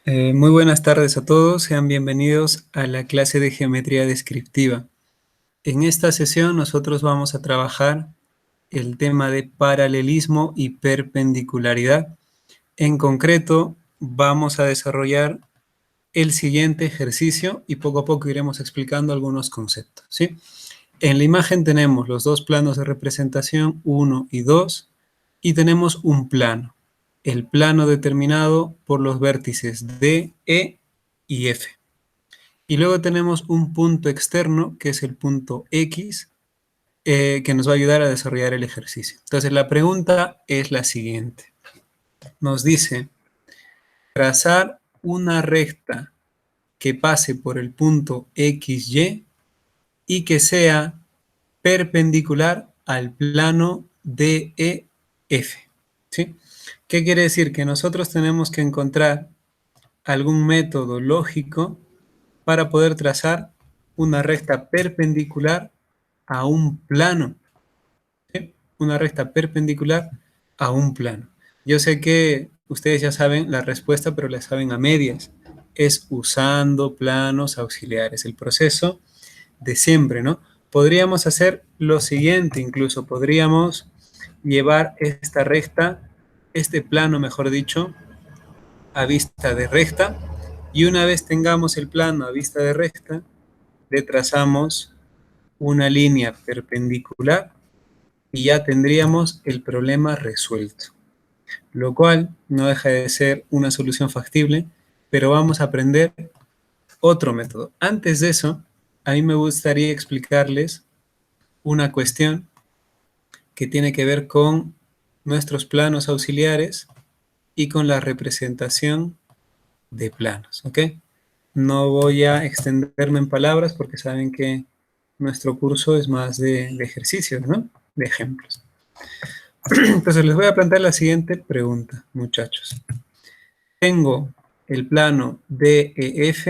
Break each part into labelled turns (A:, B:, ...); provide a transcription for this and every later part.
A: Muy buenas tardes a todos, sean bienvenidos a la clase de geometría descriptiva. En esta sesión nosotros vamos a trabajar el tema de paralelismo y perpendicularidad. En concreto, vamos a desarrollar el siguiente ejercicio y poco a poco iremos explicando algunos conceptos, ¿sí? En la imagen tenemos los dos planos de representación, 1 y 2, y tenemos un plano. El plano determinado por los vértices D, E y F. Y luego tenemos un punto externo, que es el punto X, que nos va a ayudar a desarrollar el ejercicio. Entonces, la pregunta es la siguiente. Nos dice, trazar una recta que pase por el punto XY y que sea perpendicular al plano DEF, ¿sí? ¿Qué quiere decir? Que nosotros tenemos que encontrar algún método lógico para poder trazar una recta perpendicular a un plano, ¿sí? Una recta perpendicular a un plano. Yo sé que ustedes ya saben la respuesta, pero la saben a medias. Es usando planos auxiliares, el proceso de siempre, ¿no? Podríamos hacer lo siguiente, incluso podríamos llevar esta recta, este plano, mejor dicho, a vista de recta, y una vez tengamos el plano a vista de recta, le trazamos una línea perpendicular y ya tendríamos el problema resuelto, lo cual no deja de ser una solución factible, pero vamos a aprender otro método. Antes de eso, a mí me gustaría explicarles una cuestión que tiene que ver con nuestros planos auxiliares y con la representación de planos, ¿ok? No voy a extenderme en palabras porque saben que nuestro curso es más de ejercicios, ¿no? De ejemplos. Entonces les voy a plantear la siguiente pregunta, muchachos. Tengo el plano DEF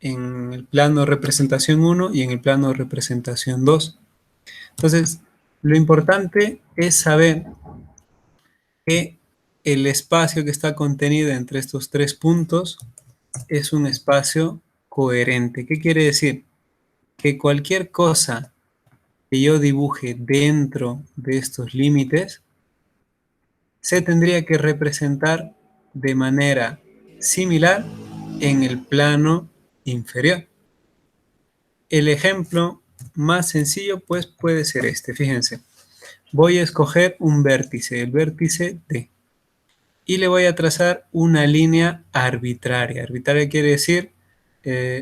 A: en el plano representación 1 y en el plano representación 2. Entonces, lo importante es saber que el espacio que está contenido entre estos tres puntos es un espacio coherente. ¿Qué quiere decir? Que cualquier cosa que yo dibuje dentro de estos límites se tendría que representar de manera similar en el plano inferior. El ejemplo más sencillo pues puede ser este, fíjense. Voy a escoger un vértice, el vértice D, y le voy a trazar una línea arbitraria. Arbitraria quiere decir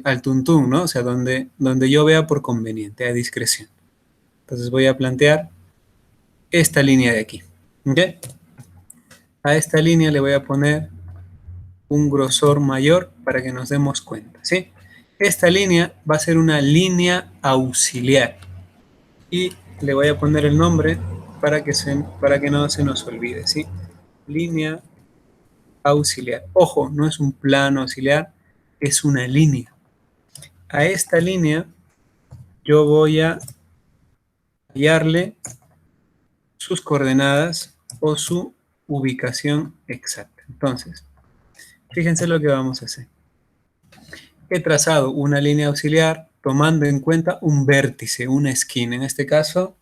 A: al tuntún, ¿no? O sea, donde yo vea por conveniente, a discreción. Entonces voy a plantear esta línea de aquí, ¿ok? A esta línea le voy a poner un grosor mayor para que nos demos cuenta, ¿sí? Esta línea va a ser una línea auxiliar y le voy a poner el nombre para que no se nos olvide, ¿sí? Línea auxiliar. Ojo, no es un plano auxiliar, es una línea. A esta línea yo voy a hallarle sus coordenadas o su ubicación exacta. Entonces, fíjense lo que vamos a hacer. He trazado una línea auxiliar tomando en cuenta un vértice, una esquina. En este caso,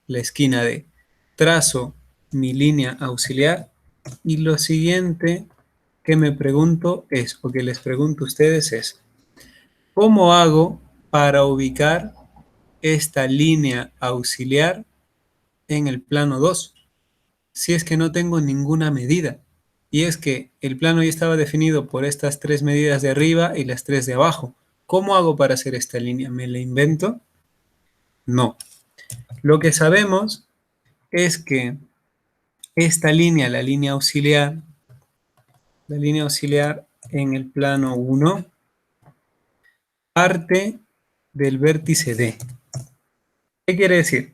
A: la esquina D. Trazo mi línea auxiliar y lo siguiente que me pregunto es, o que les pregunto a ustedes es, ¿cómo hago para ubicar esta línea auxiliar en el plano 2? Si es que no tengo ninguna medida. Y es que el plano ya estaba definido por estas tres medidas de arriba y las tres de abajo. ¿Cómo hago para hacer esta línea? ¿Me la invento? No. Lo que sabemos es que esta línea, la línea auxiliar en el plano 1, parte del vértice D. ¿Qué quiere decir?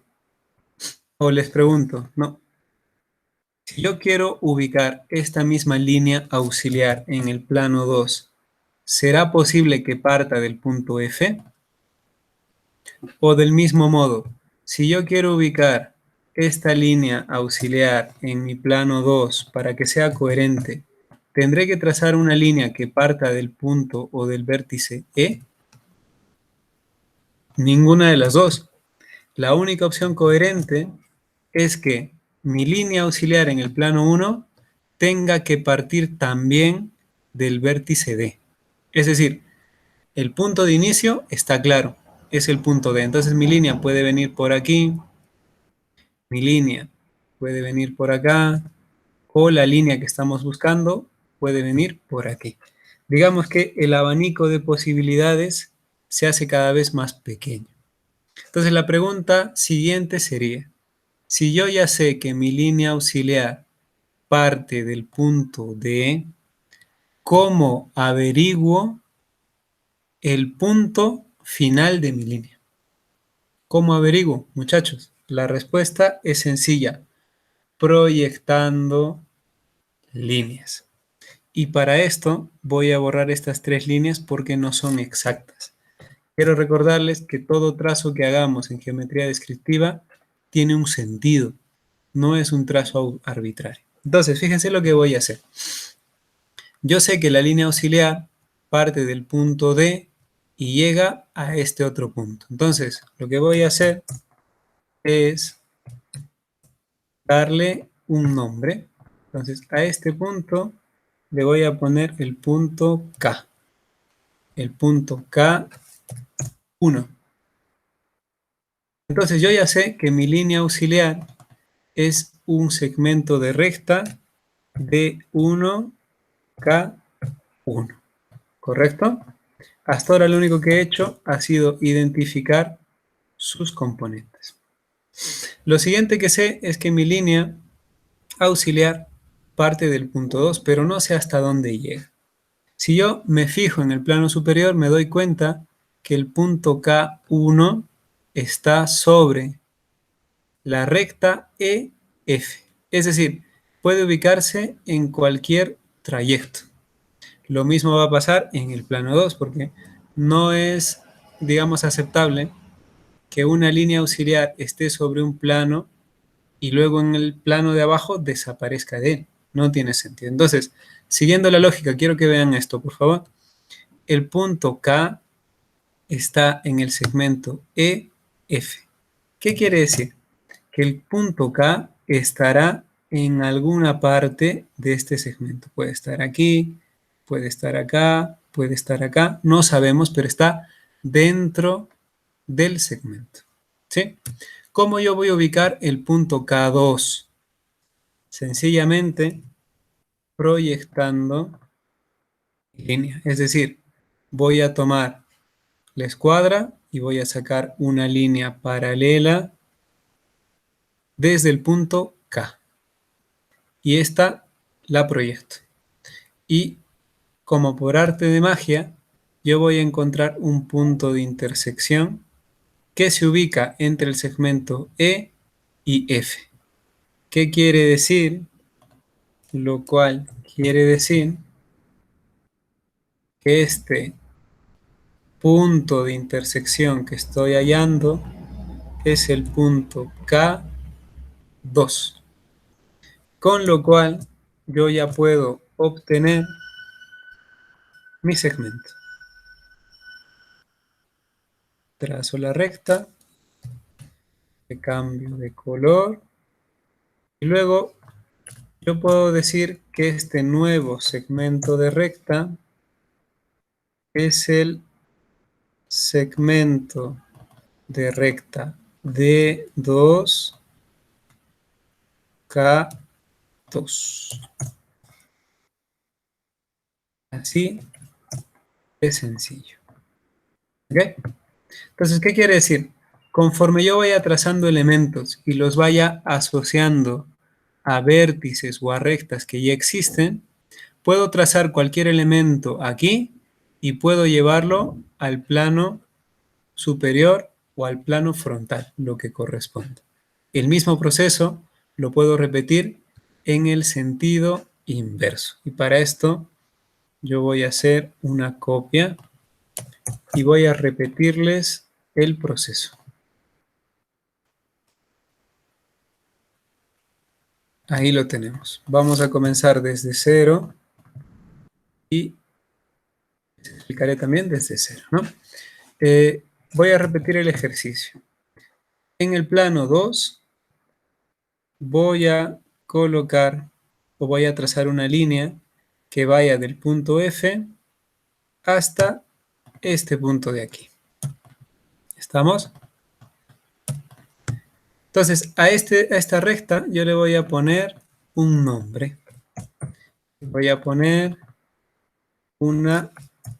A: O les pregunto, no. Si yo quiero ubicar esta misma línea auxiliar en el plano 2, ¿será posible que parta del punto F? O del mismo modo, si yo quiero ubicar esta línea auxiliar en mi plano 2 para que sea coherente, ¿Tendré que trazar una línea que parta del punto o del vértice E? Ninguna de las dos. La única opción coherente es que mi línea auxiliar en el plano 1 tenga que partir también del vértice D. Es decir, el punto de inicio está claro, es el punto D. Entonces mi línea puede venir por aquí, mi línea puede venir por acá, o la línea que estamos buscando puede venir por aquí. Digamos que el abanico de posibilidades se hace cada vez más pequeño. Entonces la pregunta siguiente sería, si yo ya sé que mi línea auxiliar parte del punto D, ¿cómo averiguo el punto final de mi línea? ¿Cómo averiguo, muchachos? La respuesta es sencilla, proyectando líneas. Y para esto voy a borrar estas 3 líneas porque no son exactas. Quiero recordarles que todo trazo que hagamos en geometría descriptiva tiene un sentido, no es un trazo arbitrario. Entonces, fíjense lo que voy a hacer. Yo sé que la línea auxiliar parte del punto D y llega a este otro punto. Entonces, lo que voy a hacer es darle un nombre. Entonces, a este punto le voy a poner el punto K. El punto K1. Entonces, yo ya sé que mi línea auxiliar es un segmento de recta de 1K1. ¿Correcto? Hasta ahora lo único que he hecho ha sido identificar sus componentes. Lo siguiente que sé es que mi línea auxiliar parte del punto 2, pero no sé hasta dónde llega. Si yo me fijo en el plano superior, me doy cuenta que el punto K1 está sobre la recta EF. Es decir, puede ubicarse en cualquier trayecto. Lo mismo va a pasar en el plano 2, porque no es, digamos, aceptable que una línea auxiliar esté sobre un plano y luego en el plano de abajo desaparezca de él. No tiene sentido. Entonces, siguiendo la lógica, quiero que vean esto, por favor. El punto K está en el segmento EF. ¿Qué quiere decir? Que el punto K estará en alguna parte de este segmento. Puede estar aquí, puede estar acá, puede estar acá. No sabemos, pero está dentro del segmento. ¿Sí? ¿Cómo yo voy a ubicar el punto K2? Sencillamente proyectando línea. Es decir, voy a tomar la escuadra y voy a sacar una línea paralela desde el punto K. Y esta la proyecto. Y como por arte de magia, yo voy a encontrar un punto de intersección que se ubica entre el segmento E y F. ¿Qué quiere decir? Lo cual quiere decir que este punto de intersección que estoy hallando es el punto K2. Con lo cual yo ya puedo obtener mi segmento. Trazo la recta, le cambio de color y luego yo puedo decir que este nuevo segmento de recta es el segmento de recta D2K2. Así de sencillo. ¿Ok? Entonces, ¿qué quiere decir? Conforme yo vaya trazando elementos y los vaya asociando a vértices o a rectas que ya existen, puedo trazar cualquier elemento aquí y puedo llevarlo al plano superior o al plano frontal, lo que corresponda. El mismo proceso lo puedo repetir en el sentido inverso. Y para esto yo voy a hacer una copia y voy a repetirles el proceso. Ahí lo tenemos. Vamos a comenzar desde cero. y les explicaré también desde cero, ¿no? Voy a repetir el ejercicio. En el plano 2 voy a colocar o voy a trazar una línea que vaya del punto F hasta este punto de aquí. ¿Estamos? Entonces, a esta recta yo le voy a poner un nombre. Voy a poner una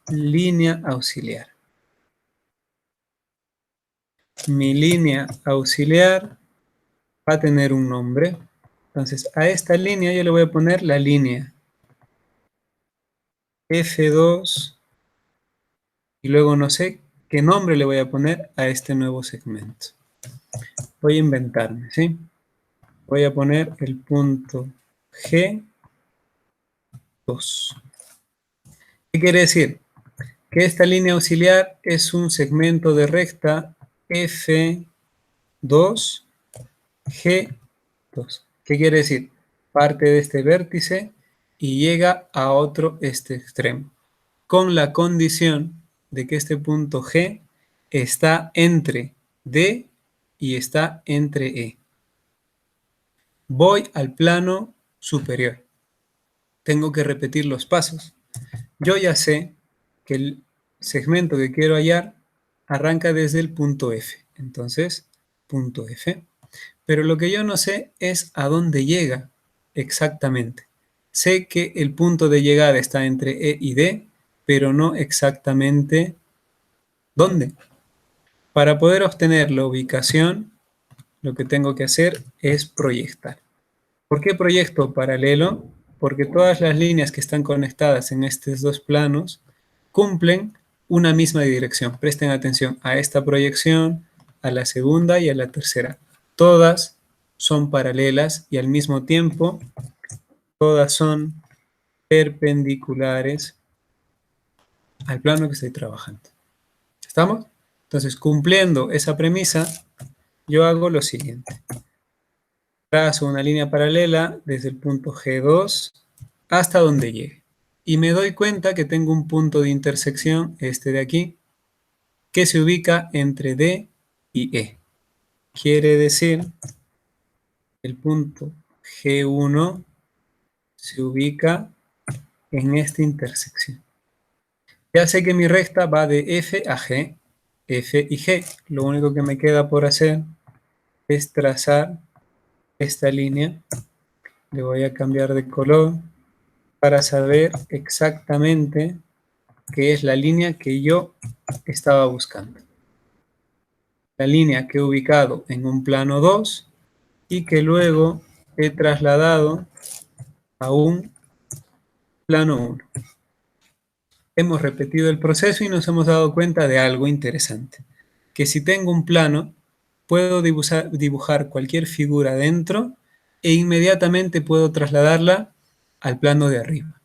A: línea auxiliar. Mi línea auxiliar va a tener un nombre. Entonces, a esta línea yo le voy a poner la línea F2 y luego no sé qué nombre le voy a poner a este nuevo segmento. Voy a inventarme, ¿sí? Voy a poner el punto G2. ¿Qué quiere decir? Que esta línea auxiliar es un segmento de recta F2, G2. ¿Qué quiere decir? Parte de este vértice y llega a otro extremo, con la condición de que este punto G está entre D y está entre E. Voy al plano superior. Tengo que repetir los pasos. Yo ya sé que el segmento que quiero hallar arranca desde el punto F. Entonces, punto F. Pero lo que yo no sé es a dónde llega exactamente. Sé que el punto de llegada está entre E y D, pero no exactamente dónde. Para poder obtener la ubicación, lo que tengo que hacer es proyectar. ¿Por qué proyecto paralelo? Porque todas las líneas que están conectadas en estos dos planos cumplen una misma dirección. Presten atención a esta proyección, a la segunda y a la tercera. Todas son paralelas y al mismo tiempo todas son perpendiculares al plano que estoy trabajando. ¿Estamos? Entonces, cumpliendo esa premisa, yo hago lo siguiente. Trazo una línea paralela desde el punto G2 hasta donde llegue. Y me doy cuenta que tengo un punto de intersección, este de aquí, que se ubica entre D y E. Quiere decir, el punto G1 se ubica en esta intersección. Ya sé que mi recta va de F a G, F y G. Lo único que me queda por hacer es trazar esta línea. Le voy a cambiar de color para saber exactamente qué es la línea que yo estaba buscando. La línea que he ubicado en un plano 2 y que luego he trasladado a un plano 1. Hemos repetido el proceso y nos hemos dado cuenta de algo interesante. Que si tengo un plano, puedo dibujar cualquier figura dentro e inmediatamente puedo trasladarla al plano de arriba.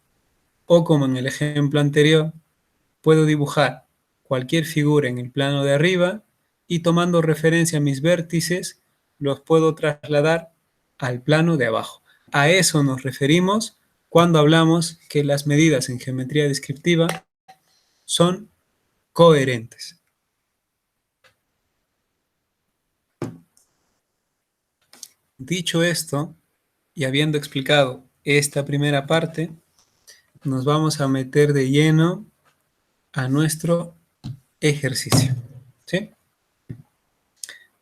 A: O como en el ejemplo anterior, puedo dibujar cualquier figura en el plano de arriba y tomando referencia a mis vértices, los puedo trasladar al plano de abajo. A eso nos referimos cuando hablamos que las medidas en geometría descriptiva son coherentes. Dicho esto, y habiendo explicado esta primera parte, nos vamos a meter de lleno a nuestro ejercicio, ¿sí?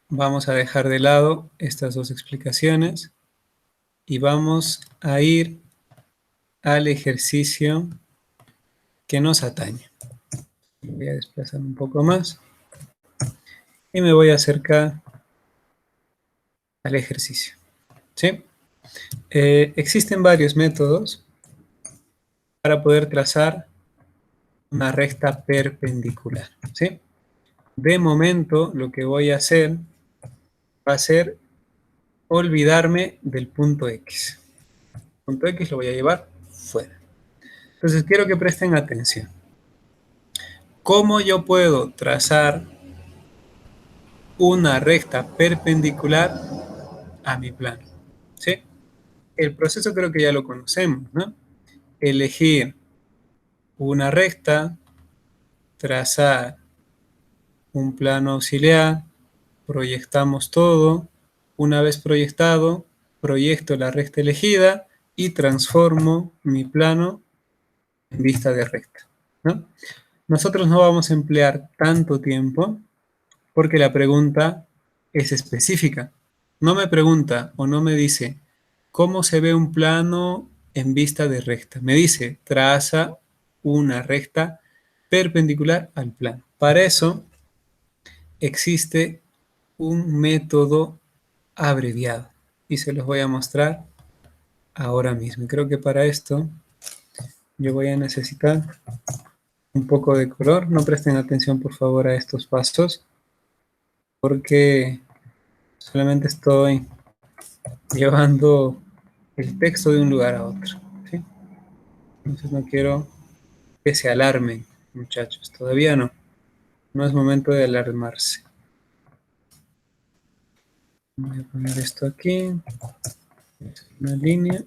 A: Vamos a dejar de lado estas dos explicaciones y vamos a ir al ejercicio que nos atañe. Voy a desplazar un poco más y me voy a acercar al ejercicio, ¿sí? Existen varios métodos para poder trazar una recta perpendicular, ¿sí? De momento, lo que voy a hacer va a ser olvidarme del punto X. El punto X lo voy a llevar fuera. Entonces, quiero que presten atención. ¿Cómo yo puedo trazar una recta perpendicular a mi plano? ¿Sí? El proceso creo que ya lo conocemos, ¿no? Elegir una recta, trazar un plano auxiliar, proyectamos todo. Una vez proyectado, proyecto la recta elegida y transformo mi plano en vista de recta, ¿no? Nosotros no vamos a emplear tanto tiempo porque la pregunta es específica. No me pregunta o no me dice cómo se ve un plano en vista de recta. Me dice, traza una recta perpendicular al plano. Para eso existe un método abreviado y se los voy a mostrar ahora mismo. Creo que para esto yo voy a necesitar un poco de color. No presten atención por favor a estos pasos porque solamente estoy llevando el texto de un lugar a otro, ¿sí? Entonces no quiero que se alarmen, muchachos. Todavía no. No es momento de alarmarse. Voy a poner esto aquí. Una línea.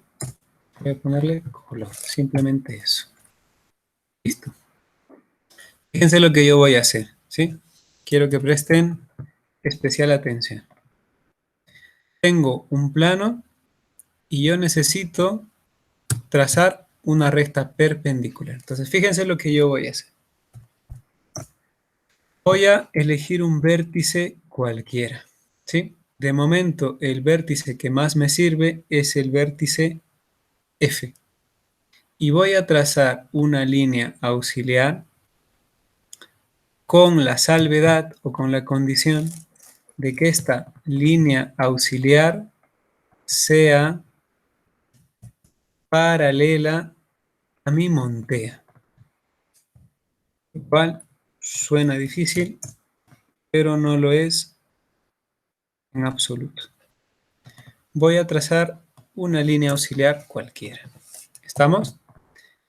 A: Voy a ponerle color. Simplemente eso. Listo. Fíjense lo que yo voy a hacer, ¿sí? Quiero que presten especial atención. Tengo un plano y yo necesito trazar una recta perpendicular. Entonces, fíjense lo que yo voy a hacer. Voy a elegir un vértice cualquiera, ¿sí? De momento, el vértice que más me sirve es el vértice F. Y voy a trazar una línea auxiliar con la salvedad o con la condición de que esta línea auxiliar sea paralela a mi montea. Lo cual suena difícil, pero no lo es en absoluto. Voy a trazar una línea auxiliar cualquiera. ¿Estamos?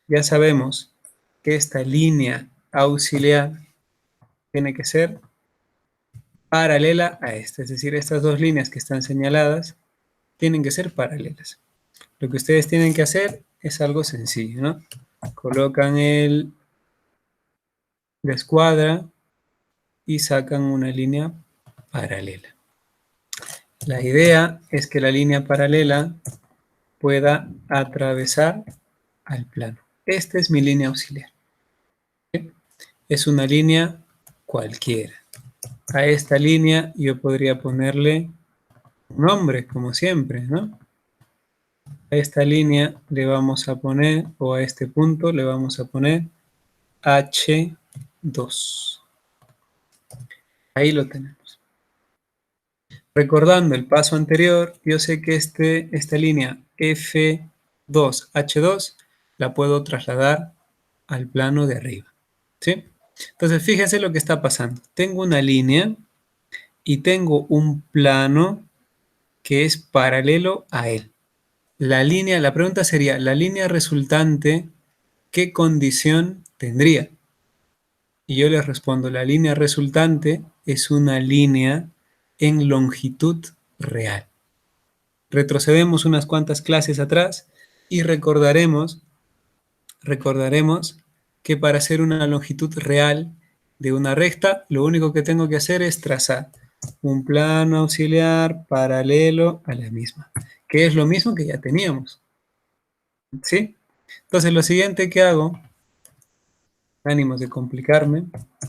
A: Ya sabemos que esta línea auxiliar tiene que ser paralela a esta. Es decir, estas dos líneas que están señaladas tienen que ser paralelas. Lo que ustedes tienen que hacer es algo sencillo, ¿no? Colocan la escuadra y sacan una línea paralela. La idea es que la línea paralela pueda atravesar al plano. Esta es mi línea auxiliar. ¿Sí? Es una línea cualquiera. A esta línea yo podría ponerle un nombre, como siempre, ¿no? A esta línea le vamos a poner, o a este punto le vamos a poner H2. Ahí lo tenemos. Recordando el paso anterior, yo sé que esta línea F2, H2, la puedo trasladar al plano de arriba, ¿sí? Entonces, fíjense lo que está pasando. Tengo una línea y tengo un plano que es paralelo a él. La pregunta sería, ¿la línea resultante qué condición tendría? Y yo les respondo, la línea resultante es una línea en longitud real. Retrocedemos unas cuantas clases atrás y recordaremos que para hacer una longitud real de una recta, lo único que tengo que hacer es trazar un plano auxiliar paralelo a la misma, que es lo mismo que ya teníamos, ¿sí? Entonces, lo siguiente que hago, ánimos de complicarme, lo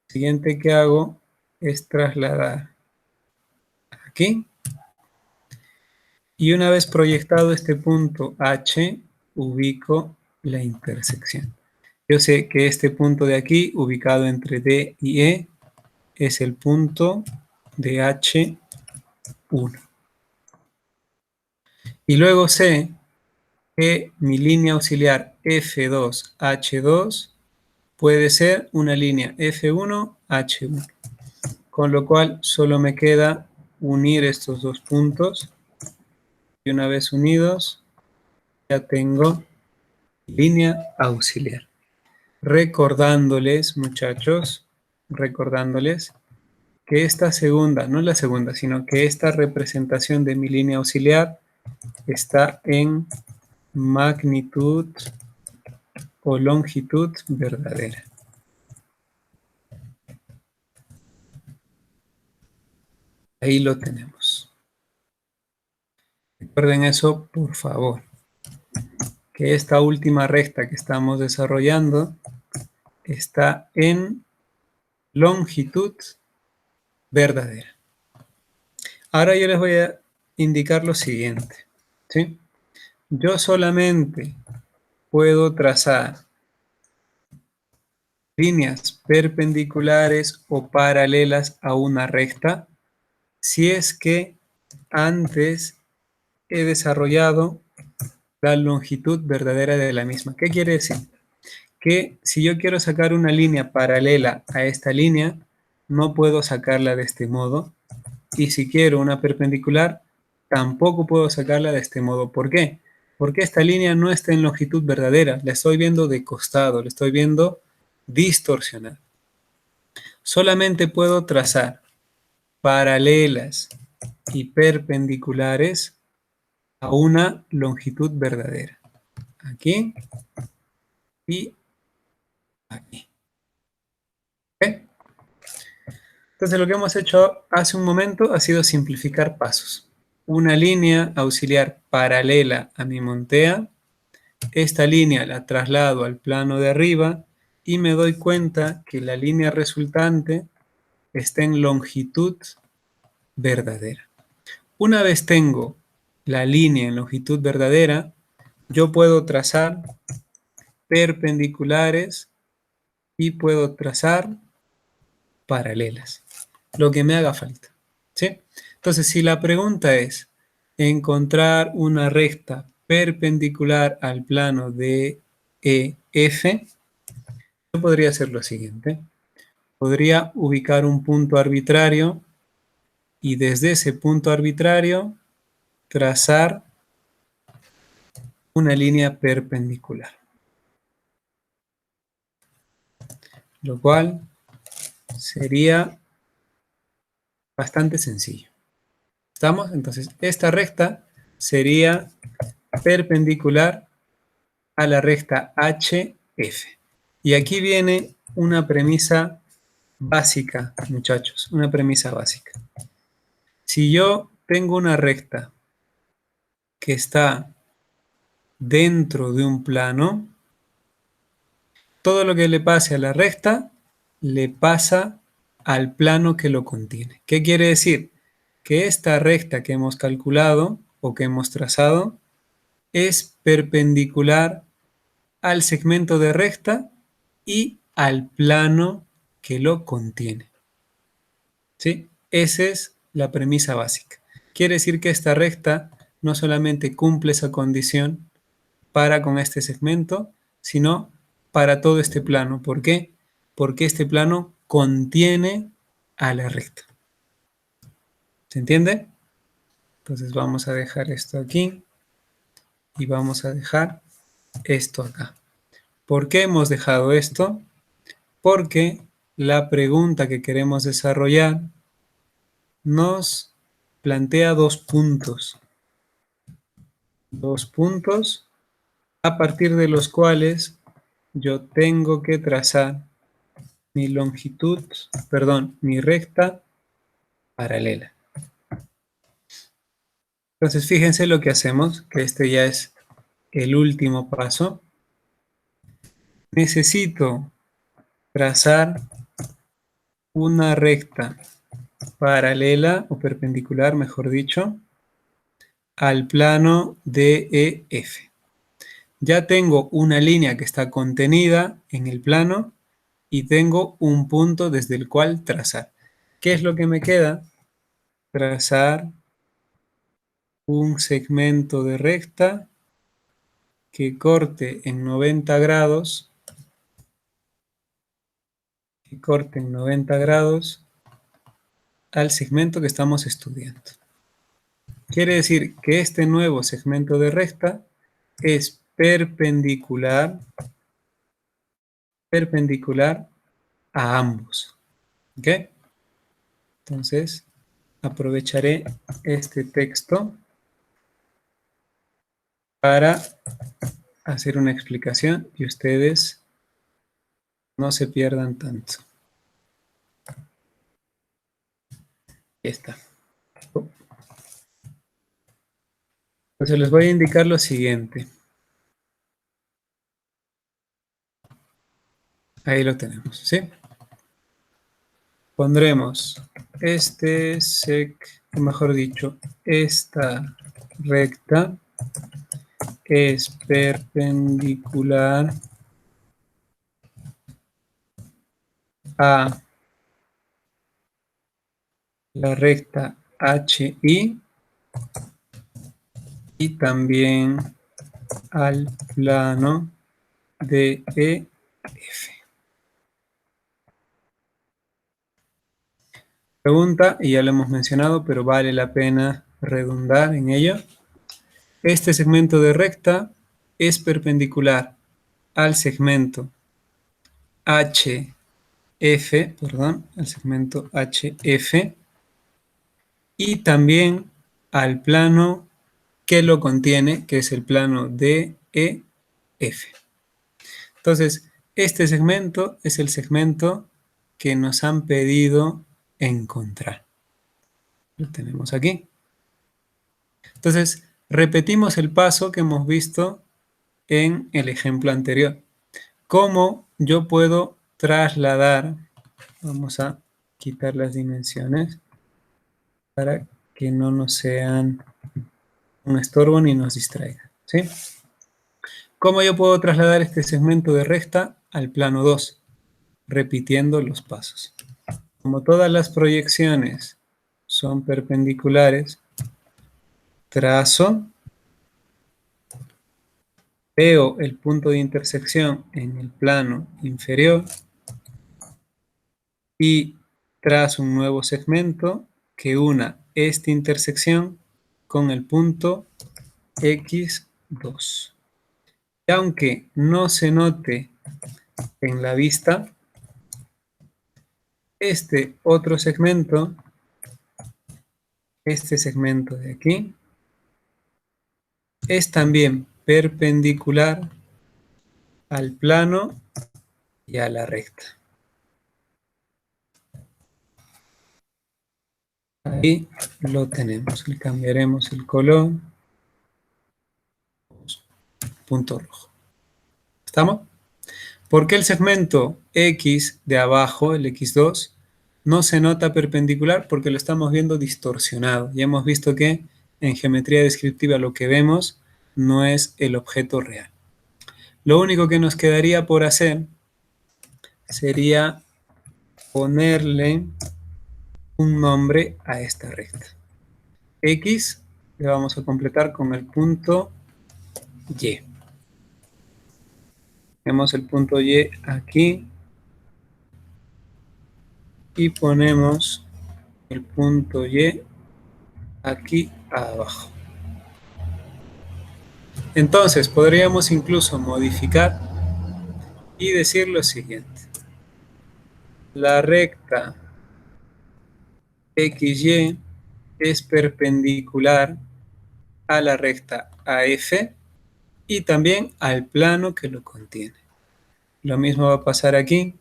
A: siguiente que hago es trasladar aquí, y una vez proyectado este punto H, ubico la intersección. Yo sé que este punto de aquí, ubicado entre D y E, es el punto de H1. Y luego sé que mi línea auxiliar F2, H2 puede ser una línea F1, H1. Con lo cual solo me queda unir estos dos puntos. Y una vez unidos, ya tengo línea auxiliar. Recordándoles, muchachos, recordándoles que esta segunda, no la segunda, sino que esta representación de mi línea auxiliar está en magnitud o longitud verdadera. Ahí lo tenemos. Recuerden eso, por favor. Que esta última recta que estamos desarrollando está en longitud verdadera. Ahora yo les voy a indicar lo siguiente, ¿sí? Yo solamente puedo trazar líneas perpendiculares o paralelas a una recta si es que antes he desarrollado la longitud verdadera de la misma. ¿Qué quiere decir? Que si yo quiero sacar una línea paralela a esta línea, no puedo sacarla de este modo. Y si quiero una perpendicular, tampoco puedo sacarla de este modo. ¿Por qué? Porque esta línea no está en longitud verdadera. La estoy viendo de costado, la estoy viendo distorsionada. Solamente puedo trazar paralelas y perpendiculares a una longitud verdadera. Aquí y aquí. ¿Okay? Entonces lo que hemos hecho hace un momento ha sido simplificar pasos. Una línea auxiliar paralela a mi montea. Esta línea la traslado al plano de arriba y me doy cuenta que la línea resultante está en longitud verdadera. Una vez tengo la línea en longitud verdadera, yo puedo trazar perpendiculares y puedo trazar paralelas, lo que me haga falta, ¿sí? Entonces, si la pregunta es encontrar una recta perpendicular al plano de EF, yo podría hacer lo siguiente. Podría ubicar un punto arbitrario y desde ese punto arbitrario trazar una línea perpendicular. Lo cual sería bastante sencillo. ¿Estamos? Entonces, esta recta sería perpendicular a la recta HF. Y aquí viene una premisa básica, muchachos, una premisa básica. Si yo tengo una recta que está dentro de un plano, todo lo que le pase a la recta le pasa al plano que lo contiene. ¿Qué quiere decir? Que esta recta que hemos calculado o que hemos trazado es perpendicular al segmento de recta y al plano que lo contiene. ¿Sí? Esa es la premisa básica. Quiere decir que esta recta no solamente cumple esa condición para con este segmento, sino para todo este plano. ¿Por qué? Porque este plano contiene a la recta. ¿Se entiende? Entonces vamos a dejar esto aquí y vamos a dejar esto acá. ¿Por qué hemos dejado esto? Porque la pregunta que queremos desarrollar nos plantea dos puntos. Dos puntos a partir de los cuales yo tengo que trazar mi longitud, mi recta paralela. Entonces fíjense lo que hacemos, que este ya es el último paso. Necesito trazar una recta paralela o perpendicular, mejor dicho, al plano DEF. Ya tengo una línea que está contenida en el plano y tengo un punto desde el cual trazar. ¿Qué es lo que me queda? Trazar un segmento de recta que corte en 90 grados, al segmento que estamos estudiando. Quiere decir que este nuevo segmento de recta es perpendicular a ambos. ¿Ok? Entonces, aprovecharé este texto para hacer una explicación y ustedes no se pierdan tanto. Ahí está. Entonces les voy a indicar lo siguiente. Ahí lo tenemos, ¿sí? Pondremos mejor dicho, esta recta es perpendicular a la recta HI y también al plano de EF. Pregunta, y ya lo hemos mencionado, pero vale la pena redundar en ello. Este segmento de recta es perpendicular al segmento HF, al segmento HF y también al plano que lo contiene, que es el plano DEF. Entonces, este segmento es el segmento que nos han pedido encontrar. Lo tenemos aquí. Entonces, repetimos el paso que hemos visto en el ejemplo anterior. ¿Cómo yo puedo trasladar? Vamos a quitar las dimensiones para que no nos sean un estorbo ni nos distraigan, ¿sí? ¿Cómo yo puedo trasladar este segmento de recta al plano 2? Repitiendo los pasos. Como todas las proyecciones son perpendiculares, trazo, veo el punto de intersección en el plano inferior y trazo un nuevo segmento que una esta intersección con el punto X2. Y aunque no se note en la vista, este otro segmento, este segmento de aquí, es también perpendicular al plano y a la recta. Ahí lo tenemos. Le cambiaremos el color. Punto rojo. ¿Estamos? ¿Por qué el segmento X de abajo, el X2, no se nota perpendicular? Porque lo estamos viendo distorsionado. Ya hemos visto que en geometría descriptiva lo que vemos no es el objeto real. Lo único que nos quedaría por hacer sería ponerle un nombre a esta recta. X le vamos a completar con el punto Y. Tenemos el punto Y aquí y ponemos el punto Y aquí abajo. Entonces podríamos incluso modificar y decir lo siguiente. La recta XY es perpendicular a la recta AF y también al plano que lo contiene. Lo mismo va a pasar aquí.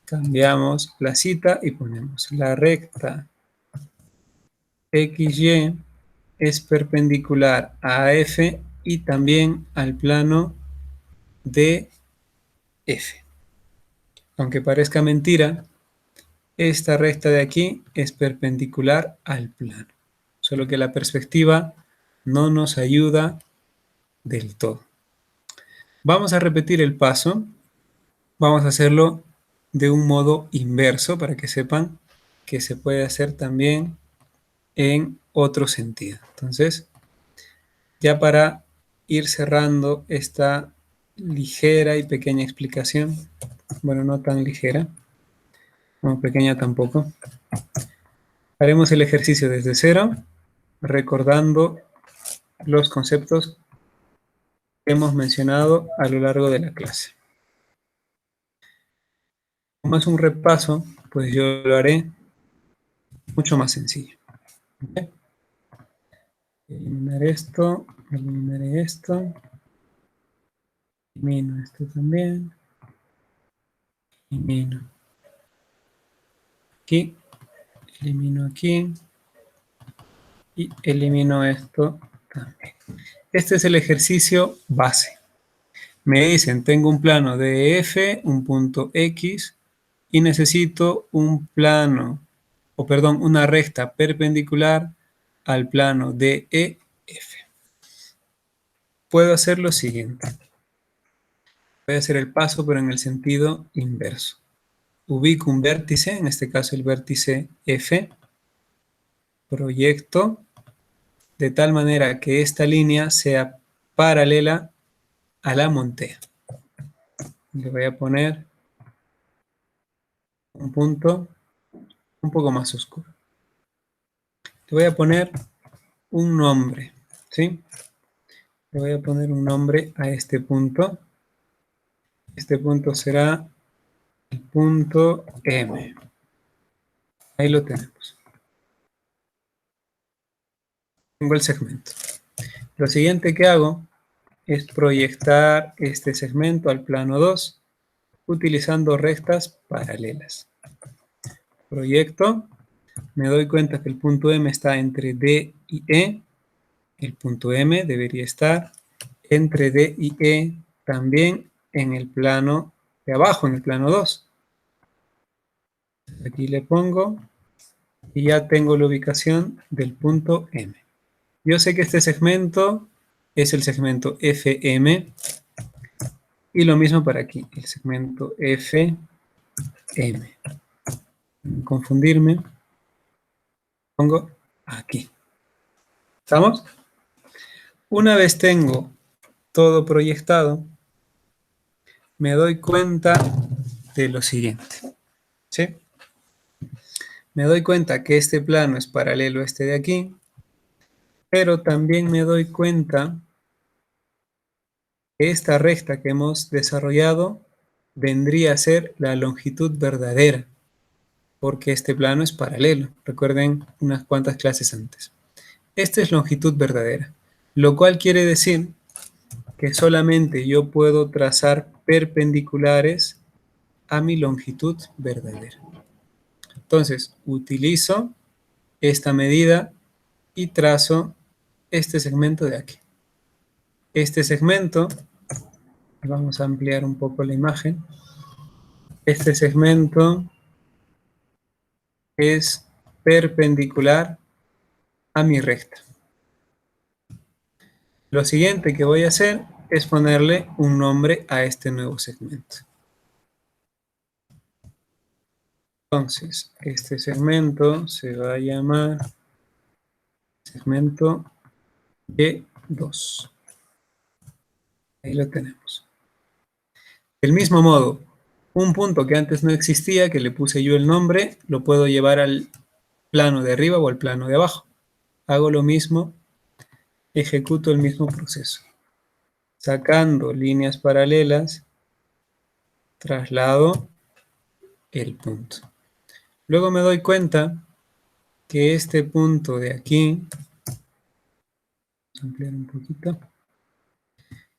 A: Cambiamos la cita y ponemos la recta XY es perpendicular a AF y también al plano DF. Aunque parezca mentira, esta recta de aquí es perpendicular al plano. Solo que la perspectiva no nos ayuda del todo. Vamos a repetir el paso. Vamos a hacerlo de un modo inverso para que sepan que se puede hacer también en otro sentido. Entonces, ya para ir cerrando esta ligera y pequeña explicación, bueno, no tan ligera, no pequeña tampoco, haremos el ejercicio desde cero, recordando los conceptos que hemos mencionado a lo largo de la clase. Como es un repaso, pues yo lo haré mucho más sencillo. ¿Okay? Eliminar esto, eliminaré esto. Elimino esto también. Elimino aquí. Elimino aquí. Y elimino esto también. Este es el ejercicio base. Me dicen, tengo un plano de F, un punto X, y necesito un plano, o perdón, una recta perpendicular al plano de EF. Puedo hacer lo siguiente. Voy a hacer el paso, pero en el sentido inverso. Ubico un vértice, en este caso el vértice F, proyecto, de tal manera que esta línea sea paralela a la montea. Le voy a poner un punto un poco más oscuro. Le voy a poner un nombre, ¿sí? Le voy a poner un nombre a este punto. Este punto será el punto M. Ahí lo tenemos. Tengo el segmento. Lo siguiente que hago es proyectar este segmento al plano 2 utilizando rectas paralelas. Proyecto, me doy cuenta que el punto M está entre D y E. El punto M debería estar entre D y E también en el plano de abajo, en el plano 2. Aquí le pongo y ya tengo la ubicación del punto M. Yo sé que este segmento es el segmento FM y lo mismo para aquí, el segmento FM. Confundirme, pongo aquí. ¿Estamos? Una vez tengo todo proyectado, me doy cuenta de lo siguiente. ¿Sí? Me doy cuenta que este plano es paralelo a este de aquí, pero también me doy cuenta que esta recta que hemos desarrollado vendría a ser la longitud verdadera, porque este plano es paralelo. Recuerden unas cuantas clases antes. Esta es longitud verdadera, lo cual quiere decir que solamente yo puedo trazar perpendiculares a mi longitud verdadera. Entonces, utilizo esta medida y trazo este segmento de aquí. Este segmento, vamos a ampliar un poco la imagen, este segmento es perpendicular a mi recta. Lo siguiente que voy a hacer es ponerle un nombre a este nuevo segmento. Entonces, este segmento se va a llamar segmento E2. Ahí lo tenemos. Del mismo modo, un punto que antes no existía, que le puse yo el nombre, lo puedo llevar al plano de arriba o al plano de abajo. Hago lo mismo, ejecuto el mismo proceso. Sacando líneas paralelas, traslado el punto. Luego me doy cuenta que este punto de aquí, vamos a ampliar un poquito,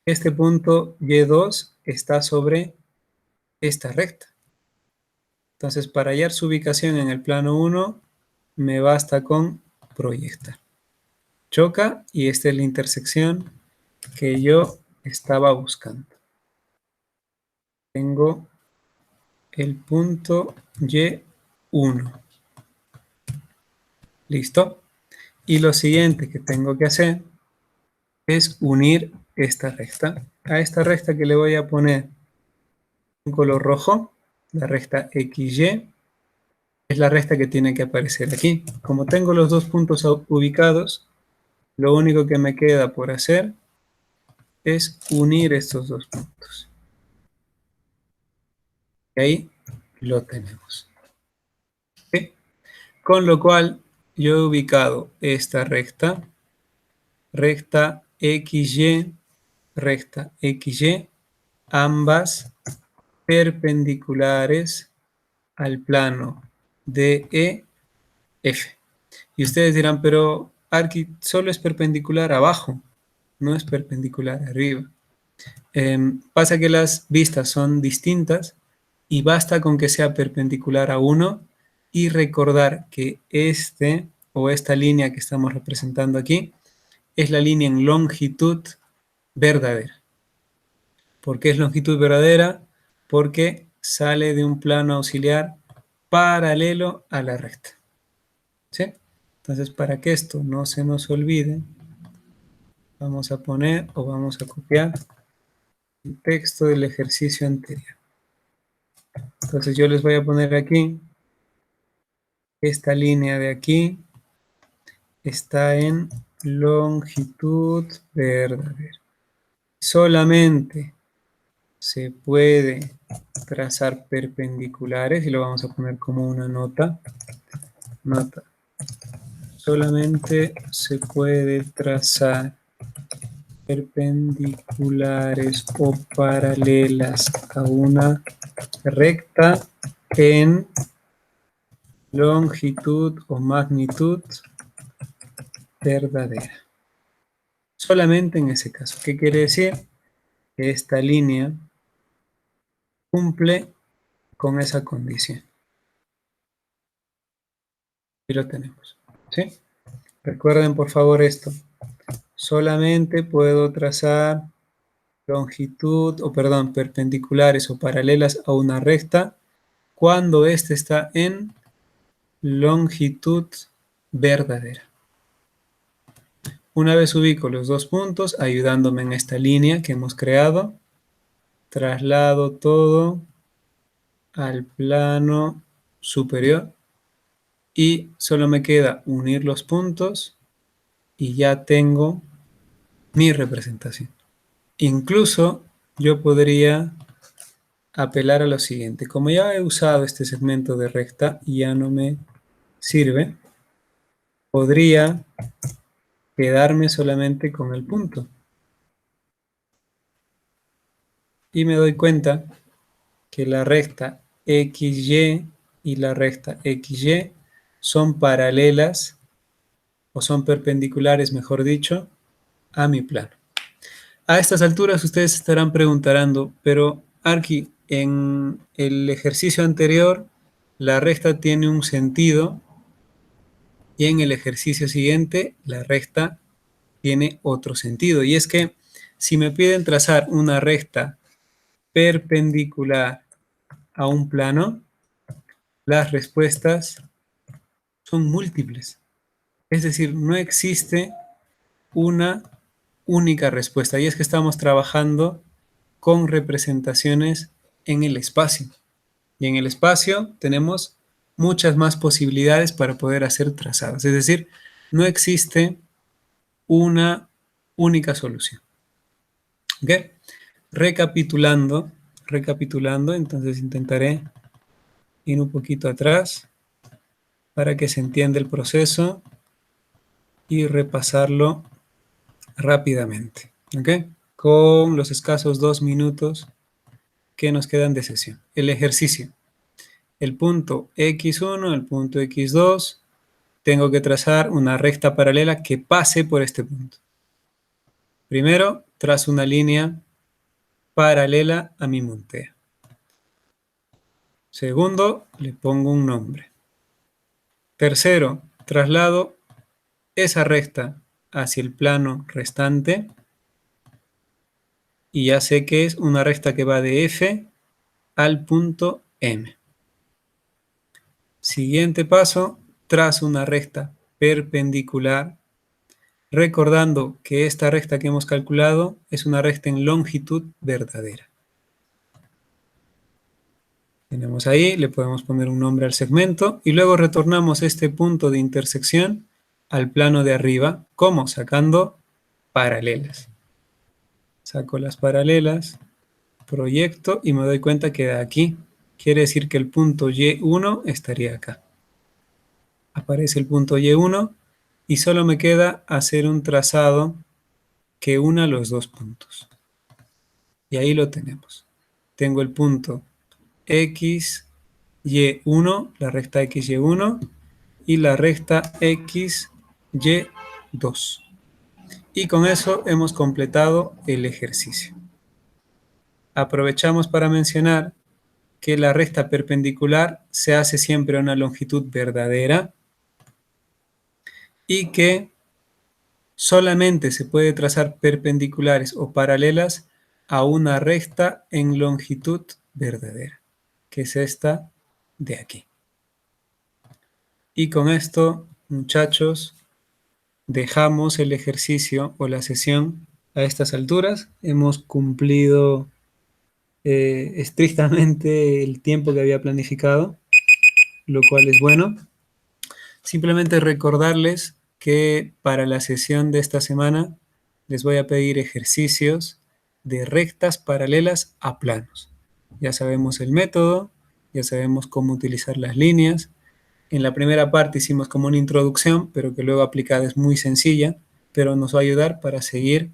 A: este punto Y2 está sobre esta recta. Entonces, para hallar su ubicación en el plano 1, me basta con proyectar. Choca y esta es la intersección que yo estaba buscando. Tengo el punto Y1. ¿Listo? Y lo siguiente que tengo que hacer es unir esta recta. A esta recta que le voy a poner un color rojo, la recta XY, es la recta que tiene que aparecer aquí. Como tengo los dos puntos ubicados, lo único que me queda por hacer es unir estos dos puntos. Y ahí lo tenemos. ¿Sí? Con lo cual, yo he ubicado esta recta, recta XY, ambas perpendiculares al plano de EF. Y ustedes dirán, pero Arqui solo es perpendicular abajo, no es perpendicular arriba. Pasa que las vistas son distintas y basta con que sea perpendicular a 1 y recordar que este o esta línea que estamos representando aquí es la línea en longitud verdadera. ¿Por qué es longitud verdadera? Porque sale de un plano auxiliar paralelo a la recta. ¿Sí? Entonces, para que esto no se nos olvide, vamos a poner o vamos a copiar el texto del ejercicio anterior. Entonces, yo les voy a poner aquí, esta línea de aquí está en longitud verdadera. Solamente se puede trazar perpendiculares y lo vamos a poner como una nota. Nota. Solamente se puede trazar perpendiculares o paralelas a una recta en longitud o magnitud verdadera. Solamente en ese caso. ¿Qué quiere decir? Que esta línea cumple con esa condición. Y lo tenemos. ¿Sí? Recuerden por favor esto. Solamente puedo trazar perpendiculares o paralelas a una recta cuando éste está en longitud verdadera. Una vez ubico los dos puntos, ayudándome en esta línea que hemos creado, traslado todo al plano superior y solo me queda unir los puntos y ya tengo mi representación. Incluso yo podría apelar a lo siguiente. Como ya he usado este segmento de recta y ya no me sirve, podría quedarme solamente con el punto. Y me doy cuenta que la recta XY y la recta XY son paralelas, o son perpendiculares, mejor dicho, a mi plano. A estas alturas ustedes estarán preguntando, pero Arqui, en el ejercicio anterior la recta tiene un sentido y en el ejercicio siguiente la recta tiene otro sentido. Y es que si me piden trazar una recta perpendicular a un plano, las respuestas son múltiples. Es decir, no existe una única respuesta. Y es que estamos trabajando con representaciones en el espacio. Y en el espacio tenemos muchas más posibilidades para poder hacer trazados. Es decir, no existe una única solución. ¿Ok? Recapitulando, entonces intentaré ir un poquito atrás para que se entienda el proceso y repasarlo rápidamente. ¿Ok? Con los escasos 2 minutos que nos quedan de sesión. El ejercicio. El punto X1, el punto X2, tengo que trazar una recta paralela que pase por este punto. Primero, trazo una línea paralela a mi montea. Segundo, le pongo un nombre. Tercero, traslado esa recta hacia el plano restante y ya sé que es una recta que va de F al punto M. Siguiente paso, trazo una recta perpendicular, recordando que esta recta que hemos calculado es una recta en longitud verdadera. Tenemos ahí, le podemos poner un nombre al segmento y luego retornamos este punto de intersección al plano de arriba. ¿Cómo? Sacando paralelas. Saco las paralelas, proyecto y me doy cuenta que de aquí quiere decir que el punto Y1 estaría acá. Aparece el punto Y1 y solo me queda hacer un trazado que una los dos puntos. Y ahí lo tenemos. Tengo el punto X, Y1, la recta XY1 y la recta XY2. Y con eso hemos completado el ejercicio. aprovechamos para mencionar que la recta perpendicular se hace siempre a una longitud verdadera y que solamente se puede trazar perpendiculares o paralelas a una recta en longitud verdadera, que es esta de aquí. Y con esto, muchachos, dejamos el ejercicio o la sesión a estas alturas. Hemos cumplido estrictamente el tiempo que había planificado, lo cual es bueno. Simplemente recordarles que para la sesión de esta semana les voy a pedir ejercicios de rectas paralelas a planos. Ya sabemos el método, ya sabemos cómo utilizar las líneas. En la primera parte hicimos como una introducción, pero que luego aplicada es muy sencilla, pero nos va a ayudar para seguir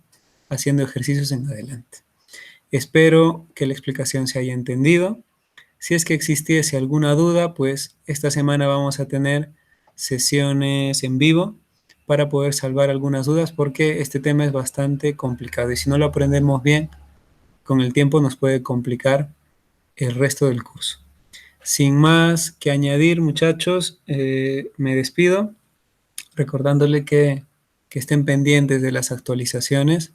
A: haciendo ejercicios en adelante. Espero que la explicación se haya entendido. Si es que existiese alguna duda, pues esta semana vamos a tener sesiones en vivo para poder salvar algunas dudas porque este tema es bastante complicado y si no lo aprendemos bien, con el tiempo nos puede complicar el resto del curso. Sin más que añadir, muchachos, me despido recordándole que estén pendientes de las actualizaciones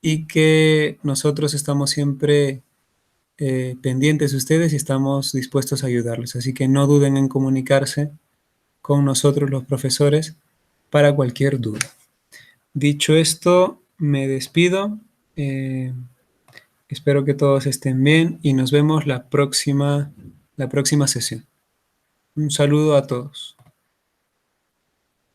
A: y que nosotros estamos siempre pendientes de ustedes y estamos dispuestos a ayudarles. Así que no duden en comunicarse con nosotros los profesores para cualquier duda. Dicho esto, me despido. Espero que todos estén bien y nos vemos la próxima sesión. Un saludo a todos.